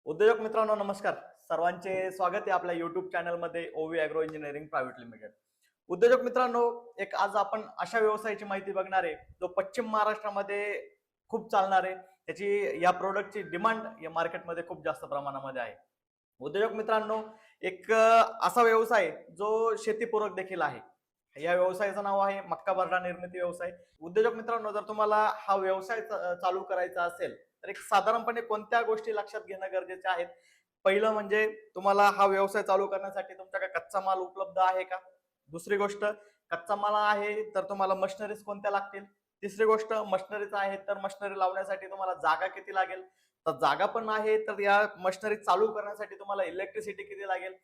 उद्योजक मित्रांनो नमस्कार. सर्वांचे स्वागत आहे आपल्या युट्यूब चॅनलमध्ये ओवी ॲग्रो इंजिनिअरिंग प्रायव्हेट लिमिटेड. उद्योजक मित्रांनो, एक आज आपण अशा व्यवसायाची माहिती बघणार आहे जो पश्चिम महाराष्ट्रामध्ये खूप चालणार आहे. त्याची या प्रोडक्टची डिमांड या मार्केटमध्ये खूप जास्त प्रमाणामध्ये आहे. उद्योजक मित्रांनो, एक असा व्यवसाय जो शेतीपूरक देखील आहे. या व्यवसायाचं नाव आहे मक्का बर्रा निर्मिती व्यवसाय. उद्योजक मित्रांनो, जर तुम्हाला हा व्यवसाय चालू करायचा असेल तर एक साधारणपणे कोणत्या गोष्टी लक्षात घेणं गरजेचे आहेत. पहिलं म्हणजे तुम्हाला हा व्यवसाय चालू करण्यासाठी तुमच्याकडे कच्चा माल उपलब्ध आहे का. दुसरी गोष्ट, कच्चा माल आहे तर तुम्हाला मशिनरीज कोणत्या लागतील. तिसरी गोष्ट, मशिनरीज आहे तर मशिनरी लावण्यासाठी तुम्हाला जागा किती लागेल. तर जागा पण आहे तर या मशिनरी चालू करण्यासाठी तुम्हाला इलेक्ट्रिसिटी किती लागेल.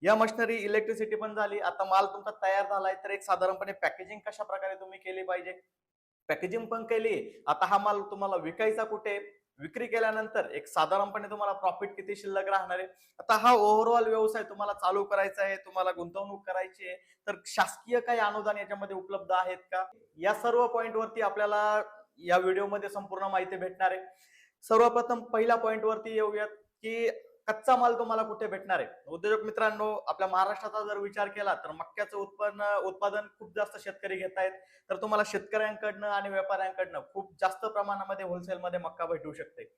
या मशिनरी इलेक्ट्रिसिटी पण झाली. आता माल तुमचा तयार झालाय तर एक साधारणपणे पॅकेजिंग कशा प्रकारे तुम्ही केली पाहिजे. पॅकेजिंग पण केली. आता हा माल तुम्हाला विकायचा कुठे, विक्री केल्यानंतर एक साधारणपणे तुम्हाला प्रॉफिट किती शिल्लक राहणार आहे. आता हा ओव्हरऑल व्यवसाय तुम्हाला चालू करायचा आहे, तुम्हाला गुंतवणूक करायची आहे, तर शासकीय काही अनुदान याच्यामध्ये उपलब्ध आहेत का. या सर्व पॉइंट वरती आपल्याला या व्हिडिओमध्ये संपूर्ण माहिती भेटणार आहे. सर्वप्रथम पहिल्या पॉइंट वरती येऊयात की कच्चा माल तुम्हाला कुठे भेटणार आहे. उद्योजक मित्रांनो, आपल्या महाराष्ट्राचा जर विचार केला तर मक्याचं उत्पादन खूप जास्त शेतकरी घेत आहेत. तर तुम्हाला शेतकऱ्यांकडनं आणि व्यापाऱ्यांकडनं खूप जास्त प्रमाणामध्ये होलसेलमध्ये मक्का भेटू शकते.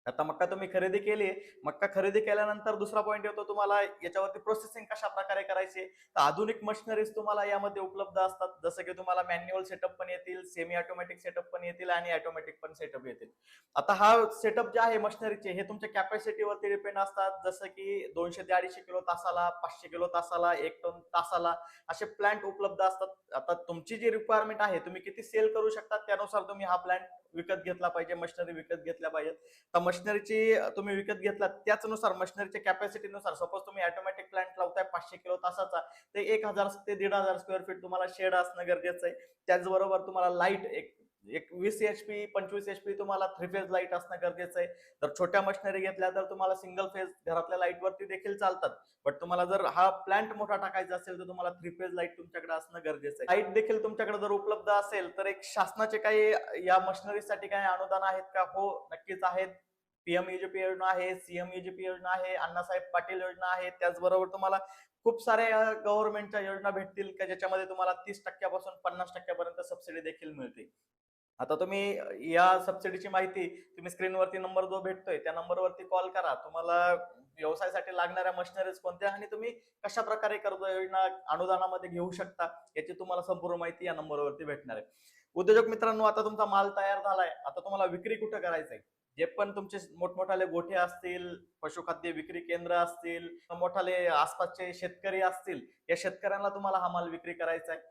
आता मक्का तुम्ही खरेदी केली. मक्का खरेदी केल्यानंतर दुसरा पॉईंट येतो, तुम्हाला याच्यावरती प्रोसेसिंग कशा प्रकारे करायची. तर आधुनिक मशिनरीज तुम्हाला यामध्ये उपलब्ध असतात. जसं की तुम्हाला मॅन्युअल सेटअप पण येतील, सेमी ऑटोमॅटिक सेटअप पण येतील आणि ऑटोमॅटिक पण सेटअप येतील. आता हा सेटअप जे आहे मशिनरीचे, हे तुमच्या कॅपॅसिटीवरती डिपेंड असतात. जसं की 200 ते 250 किलो तासाला, 500 किलो तासाला, 1 टन तासाला असे प्लांट उपलब्ध असतात. आता तुमची जी रिक्वायरमेंट आहे, तुम्ही किती सेल करू शकता त्यानुसार तुम्ही हा प्लांट विकत घेतला पाहिजे, मशिनरी विकत घेतल्या पाहिजेत. तर मशिनरीची तुम्ही विकत घेतला त्याचनुसार मशिनरीच्या कॅपॅसिटीनुसार, सपोज तुम्ही ऑटोमॅटिक प्लांट लावताय 500 किलो तासाचा, ते 1000 ते 1500 स्क्वेअर फीट तुम्हाला शेड असणं गरजेचं आहे. त्याचबरोबर तुम्हाला लाईट एक एक 20 एचपी 25 एचपी तुम्हाला 3 फेज लाईट असणं गरजेचं आहे. तर छोट्या मशिनरी घेतल्या तर तुम्हाला सिंगल फेज घरातल्या लाईट वरती देखील चालतात. बट तुम्हाला जर हा प्लांट मोठा टाकायचा असेल तर तुम्हाला 3 फेज लाईट तुमच्याकडे असणं गरजेचं आहे. लाईट देखील तुमच्याकडे जर उपलब्ध असेल तर एक शासनाचे काही या मशिनरीसाठी काही अनुदान आहेत का. हो, नक्कीच आहेत. पीएमयूजीपी योजना आहे, सीएमयूजीपी योजना आहे, अण्णासाहेब पाटील योजना आहे. त्याचबरोबर तुम्हाला खूप साऱ्या गव्हर्नमेंटच्या योजना भेटतील का, ज्याच्यामध्ये तुम्हाला 30% पासून 50% पर्यंत सबसिडी देखील मिळते. आता तुम्ही या सबसिडीची माहिती तुम्ही स्क्रीनवरती नंबर जो भेटतोय त्या नंबरवरती कॉल करा. तुम्हाला व्यवसायासाठी लागणाऱ्या मशिनरीज कोणत्या आणि तुम्ही कशा प्रकारे कर्ज योजना अनुदानामध्ये घेऊ शकता याची तुम्हाला संपूर्ण माहिती या नंबरवरती भेटणार आहे. उद्योजक मित्रांनो, आता तुमचा माल तयार झालाय. आता तुम्हाला विक्री कुठे करायचंय. जे पण तुमचे मोठमोठाले गोठे असतील, पशुखाद्य विक्री केंद्र असतील, मोठाले आसपासचे शेतकरी असतील, या शेतकऱ्यांना तुम्हाला हा माल विक्री करायचा आहे.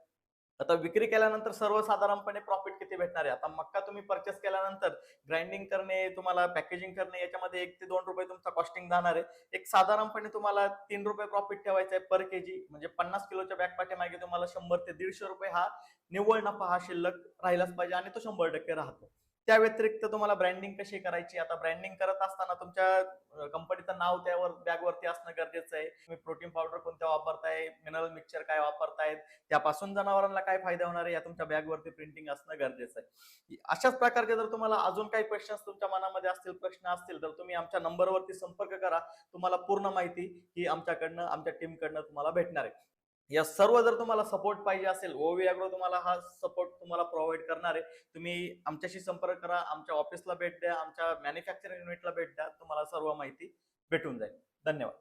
आता विक्री केल्यानंतर सर्वसाधारणपणे प्रॉफिट किती भेटणार आहे. आता मक्का तुम्ही परचेस केल्यानंतर ग्राइंडिंग करणे, तुम्हाला पॅकेजिंग करणे, याच्यामध्ये 1 ते 2 रुपये तुमचा कॉस्टिंग जाणार आहे. एक साधारणपणे तुम्हाला 3 रुपये प्रॉफिट ठेवायचा आहे पर केजी. म्हणजे 50 किलोच्या बॅग पाठीमागे तुम्हाला 100 ते 150 रुपये हा निव्वळ नफा हा शिल्लक राहिलाच पाहिजे आणि तो 100% राहतो. त्या व्यतिरिक्त तुम्हाला ब्रँडिंग कशी करायची. आता ब्रँडिंग करत असताना तुमच्या कंपनीचं नाव त्यावर बॅगवरती असणं गरजेचं आहे. तुम्ही प्रोटीन पावडर कोणत्या वापरताय, मिनरल मिक्सचर काय वापरतायत, त्यापासून जनावरांना काय फायदा होणार आहे, या तुमच्या बॅगवरती प्रिंटिंग असणं गरजेचं आहे. अशाच प्रकारचे जर तुम्हाला अजून काही क्वेश्चन्स तुमच्या मनामध्ये असतील, प्रश्न असतील, तर तुम्ही आमच्या नंबरवरती संपर्क करा. तुम्हाला पूर्ण माहिती ही आमच्याकडनं, आमच्या टीमकडनं तुम्हाला भेटणार आहे. या सर्व जर तुम्हाला सपोर्ट पाहिजे असेल, ओवी अॅग्रो तुम्हाला हा सपोर्ट तुम्हाला प्रोव्हाइड करणार आहे. तुम्ही आमच्याशी संपर्क करा, आमच्या ऑफिसला भेट द्या, आमच्या मॅन्युफॅक्चरिंग युनिटला भेट द्या. तुम्हाला सर्व माहिती भेटून जाईल. धन्यवाद.